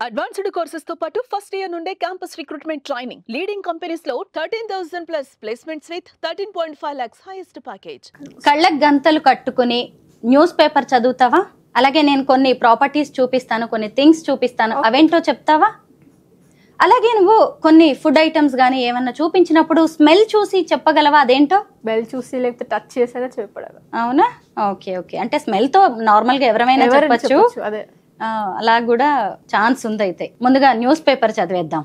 Advanced courses తో పాటు first year నుండే campus recruitment training leading companies లో 13,000 plus placements with 13.5 lakhs highest package. కళ్ళకు గంతలు కట్టుకుని న్యూస్ పేపర్ చదువుతావా? అలాగే నేను కొన్ని ప్రాపర్టీస్ చూపిస్తాను, కొన్ని థింగ్స్ చూపిస్తాను, అవేంటో చెప్తావా? అలాగే నువ్వు కొన్ని ఫుడ్ ఐటమ్స్ గానీ ఏమన్నా చూపించినప్పుడు స్మెల్ చూసి చెప్పగలవా అదేంటో? స్మెల్ చూసి లేకపోతే టచ్ చేసేలా చెప్పగలవా? అవునా? ఓకే ఓకే, అంటే స్మెల్ తో నార్మల్ గా ఎవరైనా చెప్పొచ్చు. అదే అలా కూడా ఛాన్స్ ఉంది. అయితే ముందుగా న్యూస్ పేపర్ చదివేద్దాం.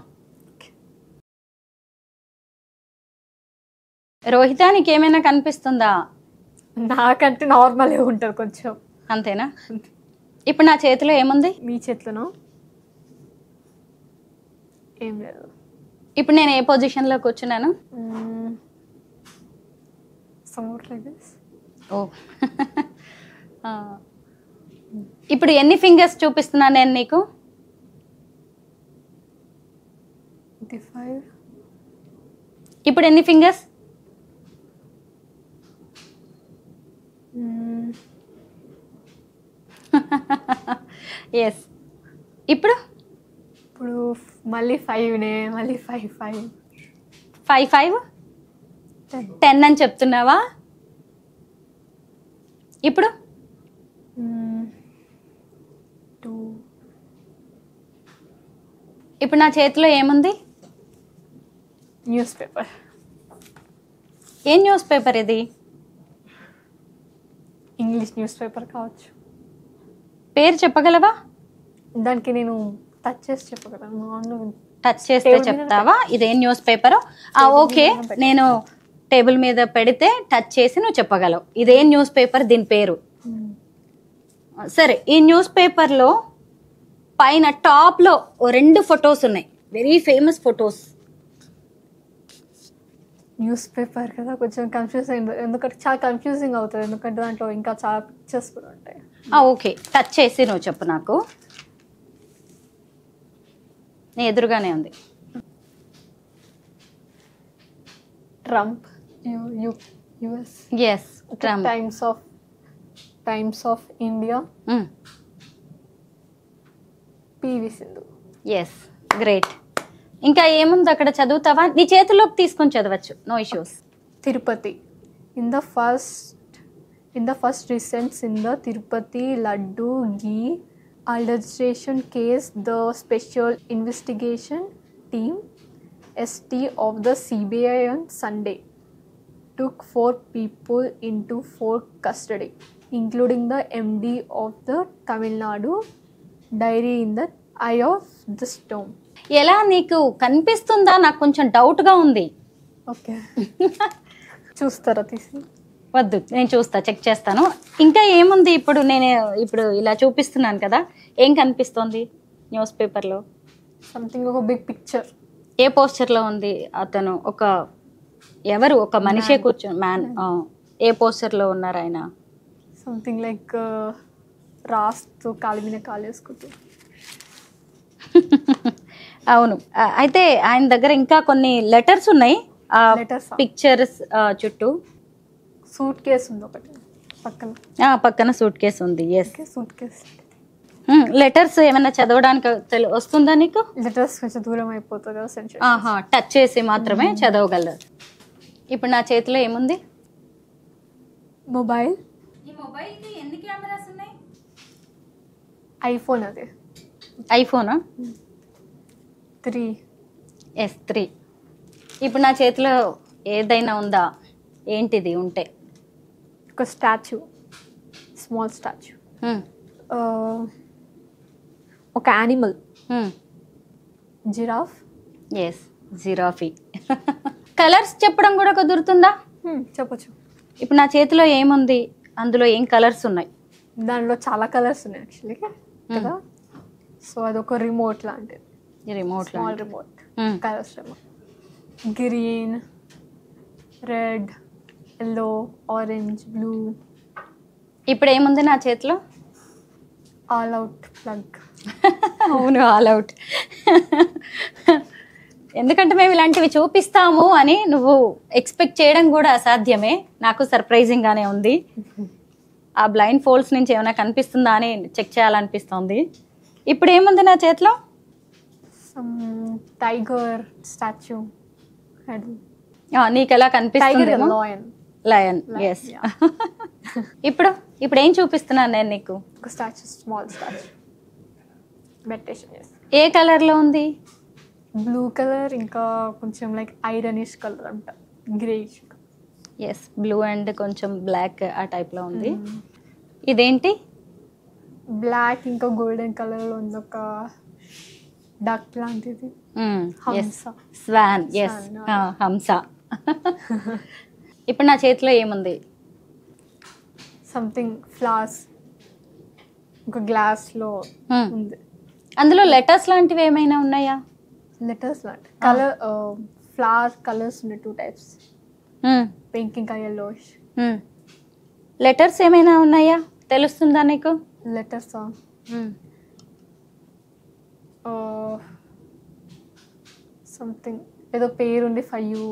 రోహితానికి ఏమైనా కనిపిస్తుందా? నాకంటే నార్మల్ ఉంటుంది కొంచెం. అంతేనా? ఇప్పుడు నా చేతిలో ఏముంది? మీ చేతిలోనో ఏం లేదు. ఇప్పుడు నేను ఏ పొజిషన్ లో కూర్చున్నాను? ఓ ఇప్పుడు ఎన్ని ఫింగర్స్ చూపిస్తున్నా నేను నీకు? 25. ఇప్పుడు ఎన్ని ఫింగర్స్? ఎస్. ఇప్పుడు మళ్ళీ 5నే, మళ్ళీ 5 5 5 5 10 అని చెప్తున్నావా? ఇప్పుడు 2. ఇప్పుడు నా చేతిలో ఏముంది? News paper. ఏం న్యూస్ పేపర్ ఇది? ఇంగ్లీష్ న్యూస్ పేపర్ కావచ్చు. పేరు చెప్పగలవా? దానికి నేను టచ్ చేసి చెప్పగలను. టచ్ చేస్తే చెప్తావా ఇదేం న్యూస్ పేపరో? ఓకే, నేను టేబుల్ మీద పెడితే టచ్ చేసి నువ్వు చెప్పగలవు ఇదేం న్యూస్ పేపర్, దీని పేరు. సరే, ఈ న్యూస్ పేపర్లో పైన టాప్లో 2 ఫొటోస్ ఉన్నాయి, very famous photos. News paper కదా, కొంచెం కన్ఫ్యూజ్ అయింది. ఎందుకంటే చాలా కన్ఫ్యూజింగ్ అవుతుంది, ఎందుకంటే దాంట్లో ఇంకా చాలా పిక్చర్స్ కూడా ఉంటాయి. ఓకే, టచ్ చేసి నువ్వు చెప్పు నాకు. నీ ఎదురుగానే ఉంది. Trump, US. Yes, Trump. Times of India. PV Sindhu. Yes, great. ఇంకా ఏముంది అక్కడ, చదువుతావా? నీ చేతిలోకి తీసుకొని చదవచ్చు, no issues. Tirupati. In the first recents in the Tirupati Laddu Ghee adulteration case, the Special Investigation Team (ST) of the CBI on Sunday took 4 people into custody, including the MD of the Tamil Nadu Dairy in the eye of the storm. ఎలా నీకు కనిపిస్తుందా? నాకు కొంచెం డౌట్గా ఉంది. Okay, చూస్తారా తీసి? వద్దు, నేను చూస్తా, చెక్ చేస్తాను. ఇంకా ఏముంది? ఇప్పుడు నేను ఇలా చూపిస్తున్నాను కదా, ఏం కనిపిస్తోంది న్యూస్ పేపర్లో? సంథింగ్, ఒక బిగ్ పిక్చర్. ఏ పోస్చర్లో ఉంది అతను? ఎవరు? ఒక మనిషే కూర్చొని, మ్యాన్. ఏ పోస్చర్లో ఉన్నారు ఆయన? సంథింగ్ లైక్ రాస్తూ కాలు మీద కాలు వేసుకుంటూ. అవును. అయితే ఆయన దగ్గర ఇంకా కొన్ని లెటర్స్ ఉన్నాయి పిక్చర్స్ చుట్టూ. సూట్ కేస్ ఉంది ఒకటి పక్కన సూట్ కేస్ ఉంది. Yes, suitcase. లెటర్స్ ఏమైనా చదవడానికి వస్తుందా నీకు? లెటర్స్ కొంచెం దూరం అయిపోతుంది కదా, టచ్ చేసి మాత్రమే చదవగలరు. ఇప్పుడు నా చేతిలో ఏముంది? మొబైల్. ఈ మొబైల్కి ఎన్ని కెమెరాస్ ఉన్నాయి? ఐఫోన్. అదే ఐఫోనా? 3. ఎస్, 3. ఇప్పుడు నా చేతిలో ఏదైనా ఉందా? ఏంటిది ఉంటే? ఒక స్టాచ్యూ, స్మాల్ స్టాచ్యూ. ఒక animal, giraffe. Yes, giraffe. Colours చెప్పడం కూడా కుదురుతుందా? చెప్పచ్చు. ఇప్పుడు నా చేతిలో ఏముంది? అందులో ఏం కలర్స్ ఉన్నాయి? దానిలో చాలా కలర్స్ ఉన్నాయి యాక్చువల్లీ కదా. సో అదొక రిమోట్ లాంటిది. Remote, small remote. Colours remote. Green, red, yellow, orange, blue. ఇప్పుడు ఏముంది నా చేతిలో? All out plug. అవును, ఆల్ అవుట్. ఎందుకంటే మేము ఇలాంటివి చూపిస్తాము అని నువ్వు ఎక్స్పెక్ట్ చేయడం కూడా అసాధ్యమే. నాకు సర్ప్రైజింగ్ గానే ఉంది. ఆ బ్లైండ్ ఫోల్డ్స్ నుంచి ఏమైనా కనిపిస్తుందా అని చెక్ చేయాలనిపిస్తుంది. ఇప్పుడు ఏముంది నా చేతిలో? some tiger statue. I don't. నీకు ఎలా Tiger కనిపిస్తుంది? and lion. లయన్. ఎస్. ఇప్పుడు ఏం చూపిస్తున్నాను నేను నీకు? ఒక statue, small statue. Meditation, yes. ఏ కలర్ లో ఉంది? బ్లూ కలర్, ఇంకా కొంచెం లైక్ ఐరనిష్ కలర్ అంట, గ్రేష్. ఎస్, బ్లూ అండ్ కొంచెం బ్లాక్ ఆ టైప్ లో ఉంది. ఇదేంటి? బ్లాక్ ఇంకా గోల్డెన్ కలర్ లో ఉంది, ఒక డక్ లాంటిది. హంస. స్వాన్. ఎస్, హంస. ఇప్పుడు నా చేతిలో ఏముంది? సంథింగ్ ఫ్లవర్స్, ఒక గ్లాస్ లో ఉంది. అందులో లెటర్స్ లాంటివి ఏమైనా ఉన్నాయా? లెటర్స్ లాంటి కలర్, ఫ్లవర్ కలర్స్ ఉన్నాయి, 2 types, పింక్ ఇంకా yellowish. లెటర్స్ ఏమైనా ఉన్నాయా? తెలుస్తుందా నీకు? లెటర్స్ సంథింగ్ ఏదో పేరుండి ఫర్ యూ.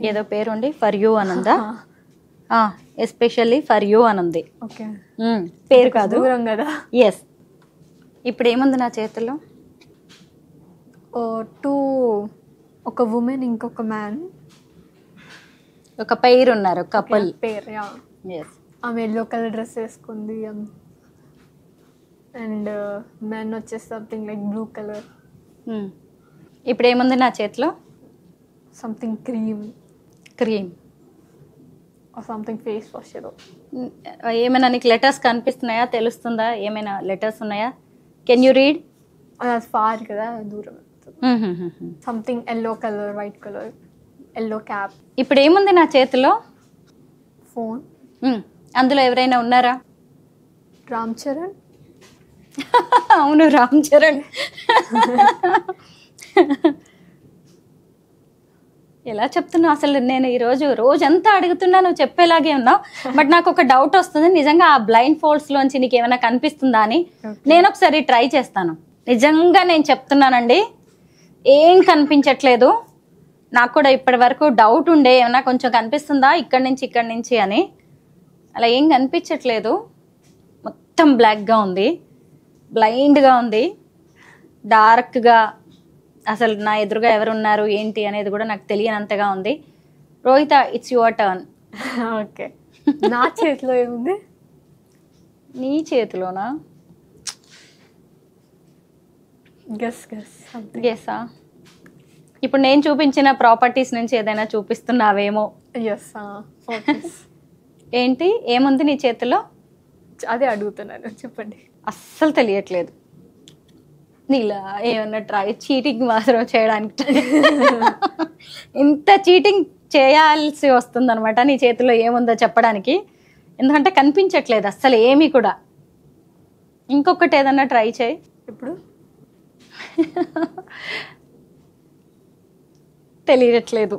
ఏదో పేరుండి ఫర్ యూ అనుందా? ఎస్పెషల్లీ ఫర్ యూ అనుంది. ఓకే, పేరు కాదు, దూరం కదా. ఎస్. ఇప్పుడు ఏముంది నా చేతుల్లో? ఒక ఉమెన్ ఇంకొక మ్యాన్, ఒక పెయిర్ ఉన్నారు, కపుల్. పేర్. ఎస్. ఆమె ఎల్లో కలర్ డ్రెస్ వేసుకుంది, అండ్ మ్యాన్ వచ్చేసి సంథింగ్ లైక్ బ్లూ కలర్. ఇప్పుడు ఏముంది నా చేతిలో? Something cream something face wash ఏదో. ఏమైనా నీకు లెటర్స్ కనిపిస్తున్నాయా? తెలుస్తుందా? ఏమైనా లెటర్స్ ఉన్నాయా? Can you read? ఫార్ కదా, దూరం. Something yellow colour, white colour, yellow cap. ఇప్పుడు ఏముంది నా చేతిలో? ఫోన్. అందులో ఎవరైనా ఉన్నారా? రామ్ చరణ్. అవును, రామ్ చరణ్. ఎలా చెప్తున్నావు అసలు? నేను ఈరోజు రోజంతా అడుగుతున్నా, నువ్వు చెప్పేలాగే ఉన్నావు. బట్ నాకు ఒక డౌట్ వస్తుంది, నిజంగా ఆ బ్లైండ్ ఫోల్డ్స్ లోంచి నీకు ఏమైనా కనిపిస్తుందా అని. నేను ఒకసారి ట్రై చేస్తాను. నిజంగా నేను చెప్తున్నానండి, ఏం కనిపించట్లేదు. నాకు కూడా ఇప్పటి వరకు డౌట్ ఉండే, ఏమైనా కొంచెం కనిపిస్తుందా ఇక్కడి నుంచి అని. అలా ఏం కనిపించట్లేదు, మొత్తం బ్లాక్గా ఉంది, బ్లైండ్గా ఉంది, డార్క్గా. అసలు నా ఎదురుగా ఎవరున్నారు ఏంటి అనేది కూడా నాకు తెలియనంతగా ఉంది. Rohitha, it's your turn. Okay, నా చేతిలో ఏముంది? నీ చేతిలోనా? గెస్సా? ఇప్పుడు నేను చూపించిన ప్రాపర్టీస్ నుంచి ఏదైనా చూపిస్తున్నావేమో. ఏంటి, ఏముంది నీ చేతిలో? అదే అడుగుతున్నాను, చెప్పండి. అస్సలు తెలియట్లేదు. నీలా ఏమన్నా చీటింగ్ మాత్రం చేయడానికి ఇంత చీటింగ్ చేయాల్సి వస్తుంది అనమాట నీ చేతిలో ఏముందో చెప్పడానికి. ఎందుకంటే కనిపించట్లేదు అస్సలు ఏమీ కూడా. ఇంకొకటి ఏదన్నా ట్రై చేయి. ఇప్పుడు తెలియట్లేదు,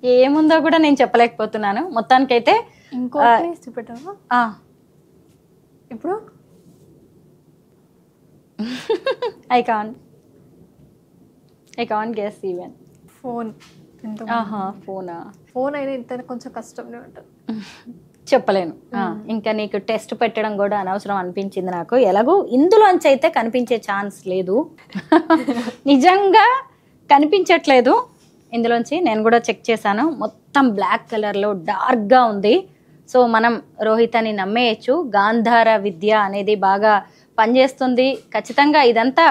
ఏముందో కూడా నేను చెప్పలేకపోతున్నాను. మొత్తానికైతే ఇంకో చూపెట్టావా? ఇప్పుడు I can't guess even. Phone. Phone అయినా ఇంత కొంచెం కష్టంగా ఉంటుంది, చెప్పలేను. ఇంకా నీకు టెస్ట్ పెట్టడం కూడా అనవసరం అనిపించింది నాకు. ఎలాగో ఇందులోంచి అయితే కనిపించే ఛాన్స్ లేదు. నిజంగా కనిపించట్లేదు ఇందులోంచి. నేను కూడా చెక్ చేశాను, మొత్తం బ్లాక్ కలర్లో డార్క్గా ఉంది. సో మనం రోహితని నమ్మేయచ్చు. గాంధార విద్య అనేది బాగా పనిచేస్తుంది ఖచ్చితంగా. ఇదంతా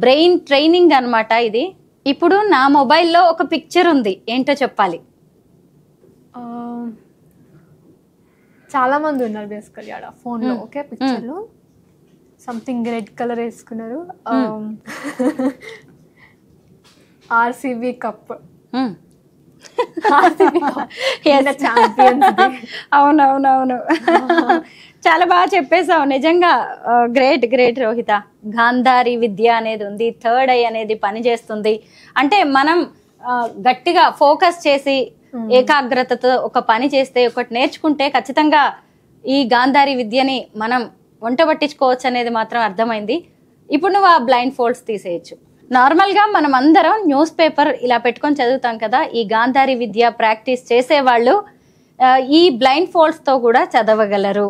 బ్రెయిన్ ట్రైనింగ్ అన్నమాట ఇది. ఇప్పుడు నా మొబైల్లో ఒక పిక్చర్ ఉంది, ఏంటో చెప్పాలి. చాలా మంది ఉన్నారు బేసికల్లీ ఆడ ఫోన్లో. ఓకే, పిక్చర్లో సంథింగ్ రెడ్ కలర్ వేసుకున్నారు. RCB cup. అవునవునవును, చాలా బాగా చెప్పేశావు. నిజంగా గ్రేట్ రోహిత. గాంధారి విద్య అనేది ఉంది, థర్డ్ ఐ అనేది పనిచేస్తుంది. అంటే మనం గట్టిగా ఫోకస్ చేసి ఏకాగ్రతతో ఒక పని చేస్తే, ఒకటి నేర్చుకుంటే ఖచ్చితంగా ఈ గాంధారి విద్యని మనం వంట పట్టించుకోవచ్చు అనేది మాత్రం అర్థమైంది. ఇప్పుడు నువ్వు ఆ బ్లైండ్ ఫోల్డ్స్ తీసేయచ్చు. నార్మల్గా మనం అందరం న్యూస్ పేపర్ ఇలా పెట్టుకొని చదువుతాం కదా. ఈ గాంధారి విద్య ప్రాక్టీస్ చేసేవాళ్ళు ఈ బ్లైండ్ ఫోల్డ్స్తో కూడా చదవగలరు.